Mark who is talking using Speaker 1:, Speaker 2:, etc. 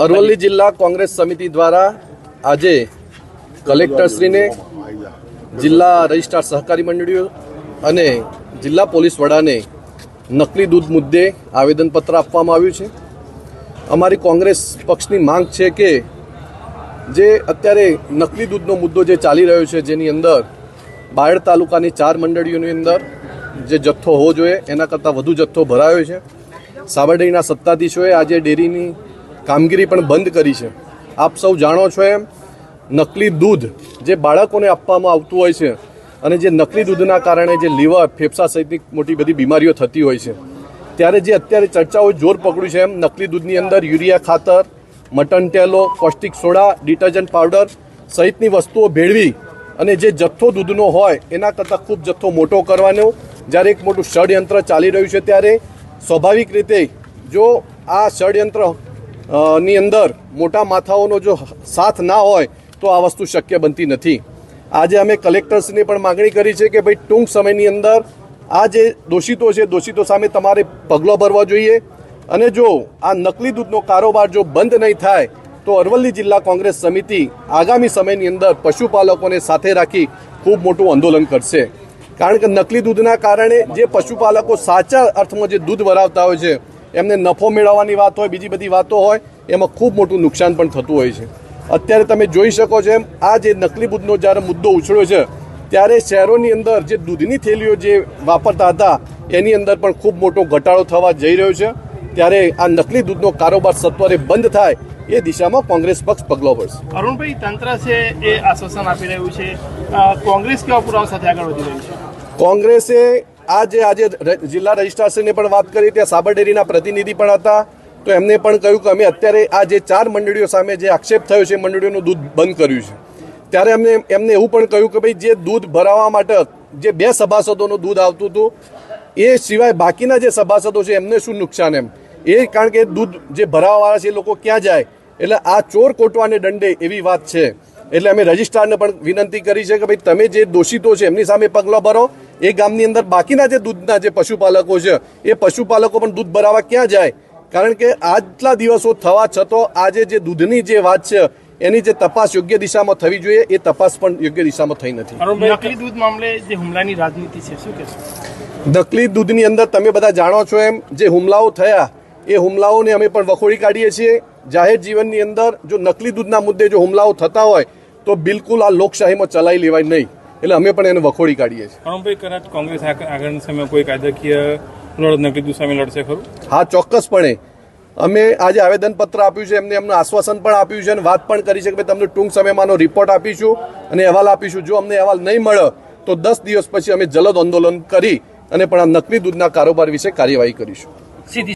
Speaker 1: અરવલ્લી જિલ્લા કોંગ્રેસ સમિતિ દ્વારા આજે કલેક્ટરશ્રીને, જિલ્લા રજિસ્ટ્રાર સહકારી મંડળીઓ અને જિલ્લા પોલીસ વડાને નકલી દૂધ મુદ્દે આવેદનપત્ર આપવામાં આવ્યું છે. અમારી કોંગ્રેસ પક્ષની માંગ છે કે જે અત્યારે નકલી દૂધનો મુદ્દો જે ચાલી રહ્યો છે, જેની અંદર બાયડ તાલુકાની 4 મંડળીઓની અંદર જે જથ્થો હોવો જોઈએ એના કરતાં વધુ જથ્થો ભરાયો છે. સાબરડેરીના સત્તાધીશોએ આજે ડેરીની કામગીરી પણ બંધ કરી છે. આપ સૌ જાણો છો એમ નકલી દૂધ જે બાળકોને આપવામાં આવતું હોય છે અને જે નકલી દૂધના કારણે જે લીવર, ફેફસા સહિતની મોટી બધી બીમારીઓ થતી હોય છે, ત્યારે જે અત્યારે ચર્ચાઓ જોર પકડ્યું છે એમ નકલી દૂધની અંદર યુરિયા ખાતર, mutton tallow, caustic soda, detergent powder સહિતની વસ્તુઓ ભેળવી અને જે જથ્થો દૂધનો હોય એના કરતાં ખૂબ જથ્થો મોટો કરવાનો જ્યારે એક મોટું ષડયંત્ર ચાલી રહ્યું છે, ત્યારે સ્વાભાવિક રીતે જો આ ષડયંત્ર ની અંદર મોટા માથાઓનો જો સાથ ના હોય તો આ વસ્તુ શક્ય બનતી નથી. આજે અમે કલેક્ટર્સને પણ માગણી કરી છે કે ભાઈ ટૂંક સમયની અંદર આ જે દોષિતો છે, દોષિતો સામે તમારે પગલો ભરવા જોઈએ અને જો આ નકલી દૂધનો કારોબાર જો બંધ નહીં થાય તો અરવલ્લી જિલ્લા કોંગ્રેસ સમિતિ આગામી સમયની અંદર પશુપાલકોને સાથે રાખી ખૂબ મોટું આંદોલન કરશે. કારણ કે નકલી દૂધના કારણે જે પશુપાલકો સાચા અર્થમાં જે દૂધ ભરાવતા હોય છે એમને નફો મેળવવાની વાત હોય, બીજી બધી વાતો હોય, એમાં ખૂબ મોટું નુકસાન પણ થતું હોય છે. અત્યારે તમે જોઈ શકો છો એમ આ જે નકલી દૂધનો જ્યારે મુદ્દો ઉછળ્યો છે ત્યારે શહેરોની અંદર જે દૂધની થેલીઓ જે વાપરતા હતા એની અંદર પણ ખૂબ મોટો ઘટાડો થવા જઈ રહ્યો છે. ત્યારે આ નકલી દૂધનો કારોબાર સત્વરે બંધ થાય એ દિશામાં કોંગ્રેસ પક્ષ પગલો ભરશે.
Speaker 2: અરુણભાઈ, તંત્ર છે એ આશ્વાસન આપી રહ્યું છે, કોંગ્રેસ કેવા પુરાવા સાથે આગળ વધી રહ્યું છે?
Speaker 1: કોંગ્રેસે આજે જિલ્લા રજિસ્ટ્રારશ્રીને પણ વાત કરી, ત્યાં સાબરડેરીના પ્રતિનિધિ પણ હતા, તો એમને પણ કહ્યું કે અમે અત્યારે આ જે 4 મંડળીઓ સામે જે આક્ષેપ થયો છે મંડળીઓનું દૂધ બંધ કર્યું છે. ત્યારે એમને એવું પણ કહ્યું કે ભાઈ જે દૂધ ભરાવવા માટે જે 2 સભાસદોનું દૂધ આવતું હતું એ સિવાય બાકીના જે સભાસદો છે એમને શું નુકસાન એમ એ, કારણ કે દૂધ જે ભરાવવાવાળા છે એ લોકો ક્યાં જાય, એટલે આ ચોર કોટવાને દંડે એવી વાત છે. એટલે અમે રજિસ્ટ્રારને પણ વિનંતી કરી છે કે ભાઈ તમે જે દોષિતો છે એમની સામે પગલાં ભરો. એ ગામની અંદર બાકીના જે દૂધના જે પશુપાલકો છે એ પશુપાલકો પણ દૂધ ભરાવવા ક્યાં જાય, કારણ કે આટલા દિવસો થવા છતાં આજે જે દૂધની જે વાત છે એની જે તપાસ યોગ્ય દિશામાં થવી જોઈએ એ તપાસ પણ યોગ્ય દિશામાં થઈ નથી.
Speaker 2: નકલી દૂધ મામલે જે હુમલાની રાજનીતિ છે, શું કહેશો?
Speaker 1: નકલી દૂધની અંદર તમે બધા જાણો છો એમ જે હુમલાઓ થયા એ હુમલાઓને અમે પણ વખોડી કાઢીએ છીએ. જાહેર જીવનની અંદર જો નકલી દૂધના મુદ્દે જો હુમલાઓ થતા હોય તો બિલકુલ આ લોકશાહીમાં ચલાવી લેવાય નહીં, એટલે અમે પણ એને વખોડી કાઢીએ છીએ.
Speaker 2: અરુણભાઈ, કદાચ કોંગ્રેસ આગળના સમયમાં કોઈ કાયદાકીય લડત નકલી દૂધ સામે લડશે ખરું?
Speaker 1: હા, ચોક્કસપણે. અમે આજે આવેદનપત્ર આપ્યું છે, એમનું આશ્વાસન પણ આપ્યું છે અને વાત પણ કરી છે કે ભાઈ તમને ટૂંક સમયમાંનો રિપોર્ટ આપીશું અને અહેવાલ આપીશું. જો અમને અહેવાલ નહીં મળે તો 10 દિવસ પછી અમે જલદ આંદોલન કરી અને પણ આ નકલી દૂધના કારોબાર વિશે કાર્યવાહી કરીશું.